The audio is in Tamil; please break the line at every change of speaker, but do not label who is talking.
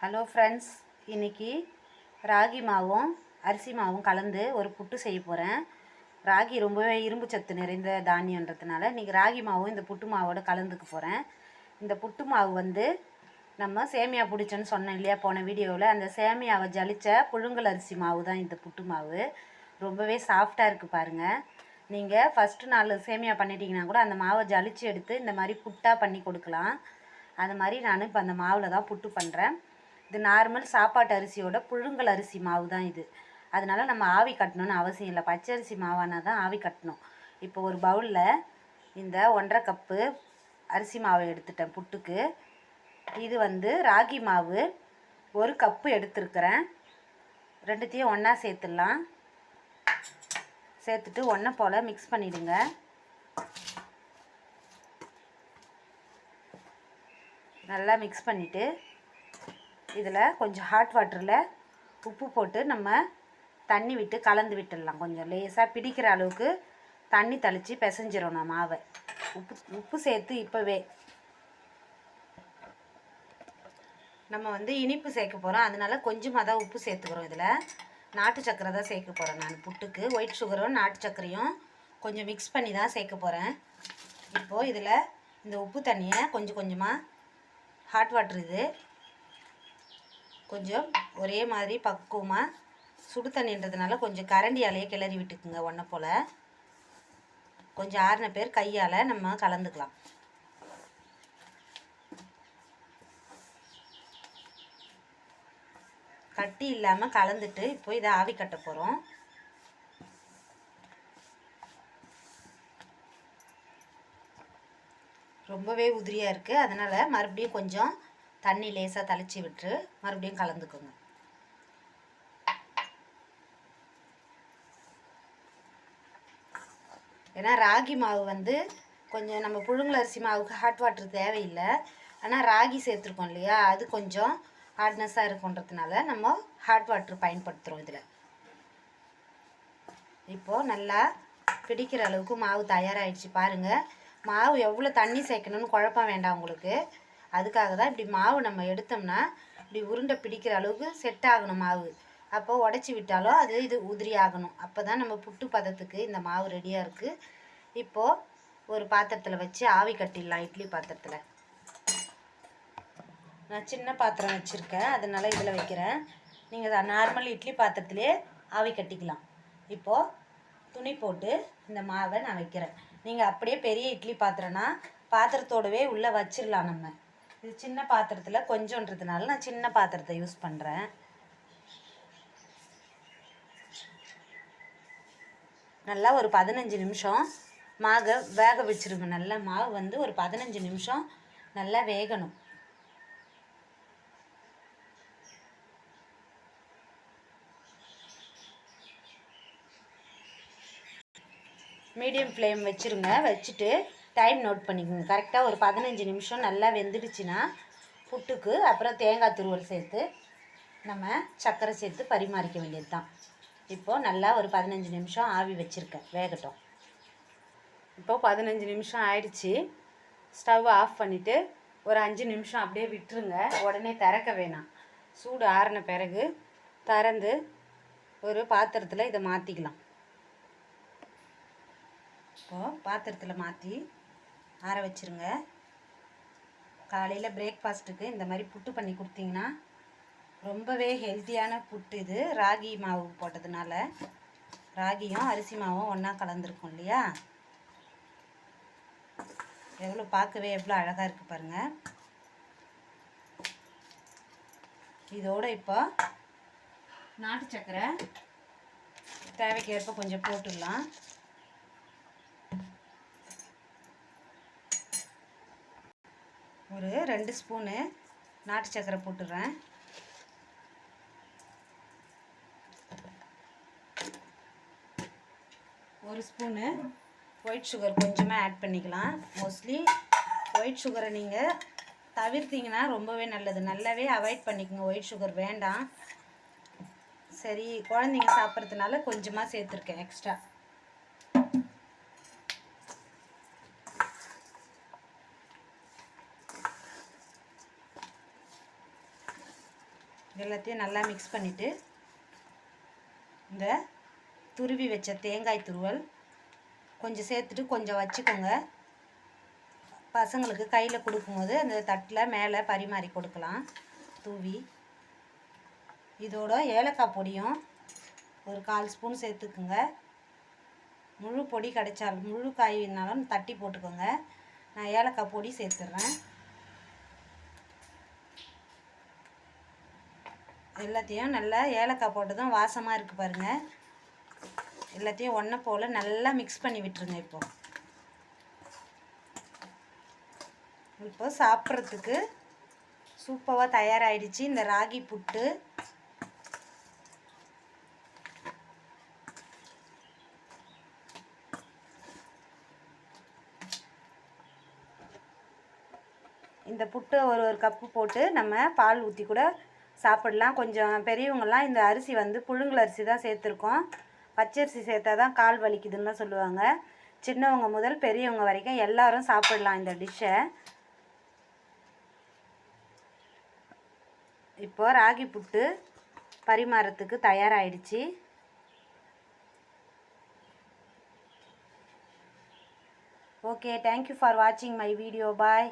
ஹலோ ஃப்ரெண்ட்ஸ், இன்றைக்கி ராகி மாவும் அரிசி மாவும் கலந்து ஒரு புட்டு செய்ய போகிறேன். ராகி ரொம்பவே இரும்பு சத்து நிறைந்த தானியன்றதுனால இன்றைக்கி ராகி மாவும் இந்த புட்டு மாவோடு கலந்துக்க போகிறேன். இந்த புட்டு மாவு வந்து நம்ம சேமியா பிடிச்சோன்னு சொன்னேன் இல்லையா போன வீடியோவில், அந்த சேமியாவை ஜலித்த புழுங்கல் அரிசி மாவு தான் இந்த புட்டு மாவு. ரொம்பவே சாஃப்டாக இருக்குது பாருங்கள். நீங்கள் ஃபஸ்ட்டு நாள் சேமியா பண்ணிட்டீங்கன்னா கூட அந்த மாவை ஜலித்து எடுத்து இந்த மாதிரி புட்டாக பண்ணி கொடுக்கலாம். அது மாதிரி நான் இப்போ அந்த மாவில் தான் புட்டு பண்ணுறேன். இது நார்மல் சாப்பாட்டு அரிசியோட புழுங்கல் அரிசி மாவு தான் இது. அதனால் நம்ம ஆவி கட்டணும்னு அவசியம் இல்லை. பச்சரிசி மாவானால் தான் ஆவி கட்டணும். இப்போ ஒரு பவுலில் இந்த 1.5 கப்பு அரிசி மாவை எடுத்துட்டேன் புட்டுக்கு. இது வந்து ராகி மாவு 1 கப்பு எடுத்துருக்கிறேன். ரெண்டுத்தையும் ஒன்றா சேர்த்துடலாம். சேர்த்துட்டு ஒன்றை போல் மிக்ஸ் பண்ணிவிடுங்க. நல்லா மிக்ஸ் பண்ணிவிட்டு இதில் கொஞ்சம் ஹாட் வாட்டரில் உப்பு போட்டு நம்ம தண்ணி விட்டு கலந்து விட்டுடலாம். கொஞ்சம் லேசாக பிடிக்கிற அளவுக்கு தண்ணி தெளித்து பிசைஞ்சிடணும் மாவை. உப்பு சேர்த்து இப்போவே நம்ம வந்து இனிப்பு சேர்க்க போகிறோம். அதனால கொஞ்சமாக தான் உப்பு சேர்த்துக்கிறோம். இதில் நாட்டு சர்க்கரை தான் சேர்க்க போகிறேன் நான் புட்டுக்கு. ஒயிட் சுகரும் நாட்டு சர்க்கரையும் கொஞ்சம் மிக்ஸ் பண்ணி தான் சேர்க்க போகிறேன். இப்போது இதில் இந்த உப்பு தண்ணியை கொஞ்சம் கொஞ்சமாக ஹாட் வாட்டர் இது கொஞ்சம் ஒரே மாதிரி பக்குவமாக சுடு தண்ணின்றதுனால கொஞ்சம் கரண்டியாலேயே கிளறி விட்டுக்குங்க. ஒன்றை போல் கொஞ்சம் ஆறின பேர் கையால் நம்ம கலந்துக்கலாம். கட்டி இல்லாமல் கலந்துட்டு இப்போ இதை ஆவி கட்ட போகிறோம். ரொம்பவே உதிரியாக இருக்குது. அதனால் மறுபடியும் கொஞ்சம் தண்ணி லேசாக தெளித்து விட்டு மறுபடியும் கலந்துக்கோங்க. ஏன்னா ராகி மாவு வந்து கொஞ்சம் நம்ம புழுங்கல் அரிசி மாவுக்கு ஹாட் வாட்டர் தேவையில்லை. ஆனால் ராகி சேர்த்துருக்கோம் இல்லையா, அது கொஞ்சம் ஹார்ட்னஸாக இருக்குன்றதுனால நம்ம ஹாட் வாட்டர் பயன்படுத்துகிறோம் இதில். இப்போது நல்லா பிடிக்கிற அளவுக்கு மாவு தயாராகிடுச்சு பாருங்கள். மாவு எவ்வளோ தண்ணி சேர்க்கணும்னு குழப்பம் வேண்டாம் உங்களுக்கு. அதுக்காக தான் இப்படி மாவு நம்ம எடுத்தோம்னா இப்படி உருண்டை பிடிக்கிற அளவுக்கு செட் ஆகணும் மாவு. அப்போ உடச்சி விட்டாலும் அது இது உதிரி ஆகணும். அப்போ தான் நம்ம புட்டு பதத்துக்கு இந்த மாவு ரெடியாக இருக்குது. இப்போது ஒரு பாத்திரத்தில் வச்சு ஆவி கட்டிடலாம். இட்லி பாத்திரத்தில் நான் சின்ன பாத்திரம் வச்சுருக்கேன், அதனால் இதில் வைக்கிறேன். நீங்கள் நார்மல் இட்லி பாத்திரத்துலேயே ஆவி கட்டிக்கலாம். இப்போது துணி போட்டு இந்த மாவை நான் வைக்கிறேன். நீங்கள் அப்படியே பெரிய இட்லி பாத்திரம்னா பாத்திரத்தோடவே உள்ளே வச்சிடலாம். நம்ம இது சின்ன பாத்திரத்தில் கொஞ்சன்றதுனால நான் சின்ன பாத்திரத்தை யூஸ் பண்ணுறேன். நல்லா ஒரு 15 நிமிஷம் வேக வச்சுருங்க. நல்லா மாவு வந்து ஒரு 15 நிமிஷம் நல்லா வேகணும். மீடியம் ஃப்ளேம் வச்சுருங்க. வச்சுட்டு டைம் நோட் பண்ணிக்கோங்க. கரெக்டாக ஒரு 15 நிமிஷம் நல்லா வெந்துடுச்சுன்னா புட்டுக்கு அப்புறம் தேங்காய் துருவல் சேர்த்து நம்ம சர்க்கரை சேர்த்து பரிமாறிக்க வேண்டியது தான். இப்போது நல்லா ஒரு 15 நிமிஷம் ஆவி வச்சுருக்கேன், வேகட்டும். இப்போது 15 நிமிஷம் ஆயிடுச்சு. ஸ்டவ் ஆஃப் பண்ணிவிட்டு ஒரு 5 நிமிஷம் அப்படியே விட்டுருங்க. உடனே திறக்க வேணாம். சூடு ஆறின பிறகு திறந்து ஒரு பாத்திரத்தில் இதை மாற்றிக்கலாம். இப்போது பாத்திரத்தில் மாற்றி ஆற வச்சுருங்க. காலையில் பிரேக்ஃபாஸ்ட்டுக்கு இந்த மாதிரி புட்டு பண்ணி கொடுத்தீங்கன்னா ரொம்பவே ஹெல்த்தியான புட்டு இது. ராகி மாவு போட்டதுனால ராகியும் அரிசி மாவும் ஒன்றா கலந்துருக்கும் இல்லையா. எவ்வளோ பார்க்கவே எவ்வளோ அழகாக இருக்குது பாருங்கள். இதோடு இப்போ நாட்டு சர்க்கரை தேவைக்கேற்ப கொஞ்சம் போட்டுடலாம். ஒரு 2 ஸ்பூனு நாட்டு சர்க்கரை போட்டுடுறேன். ஒரு ஸ்பூனு ஒயிட் சுகர் கொஞ்சமாக ஆட் பண்ணிக்கலாம். மோஸ்ட்லி ஒயிட் சுகரை நீங்கள் தவிர்த்திங்கன்னா ரொம்பவே நல்லது. நல்லாவே அவாய்ட் பண்ணிக்கோங்க. ஒயிட் சுகர் வேண்டாம். சரி, குழந்தைங்க சாப்பிட்றதுனால கொஞ்சமாக சேர்த்துருக்கேன் எக்ஸ்ட்ரா. எல்லாத்தையும் நல்லா மிக்ஸ் பண்ணிவிட்டு இந்த துருவி வச்ச தேங்காய் துருவல் கொஞ்சம் சேர்த்துட்டு கொஞ்சம் வச்சுக்கோங்க. பசங்களுக்கு கையில் கொடுக்கும்போது அந்த தட்டில் மேலே பரிமாறி கொடுக்கலாம் தூவி. இதோட ஏலக்காய் பொடியும் ஒரு 1/4 ஸ்பூன் சேர்த்துக்குங்க. முழு பொடி கிடைச்சாலும் முழு காயினாலும் தட்டி போட்டுக்கோங்க. நான் ஏலக்காய் பொடி சேர்த்துட்றேன். எல்லாத்தையும் நல்லா ஏலக்காய் போட்டதும் வாசமாக இருக்குது பாருங்கள். எல்லாத்தையும் ஒன்றை போல் நல்லா மிக்ஸ் பண்ணி விட்டுருங்க. இப்போ சாப்பிட்றதுக்கு சூப்பராக தயாராகிடுச்சு இந்த ராகி புட்டு. இந்த புட்டை ஒரு கப்பு போட்டு நம்ம பால் ஊற்றி கூட சாப்பிடலாம். கொஞ்சம் பெரியவங்கள்லாம் இந்த அரிசி வந்து புழுங்கல் அரிசி தான் சேர்த்துருக்கோம். பச்சரிசி சேர்த்தா தான் கால் வலிக்குதுன்னு தான் சொல்லுவாங்க. சின்னவங்க முதல் பெரியவங்க வரைக்கும் எல்லாரும் சாப்பிடலாம் இந்த டிஷ்ஷை. இப்போ ராகி புட்டு பரிமாறத்துக்கு தயாராகிடுச்சு. ஓகே, தேங்க்யூ ஃபார் வாட்சிங் மை வீடியோ. பாய்.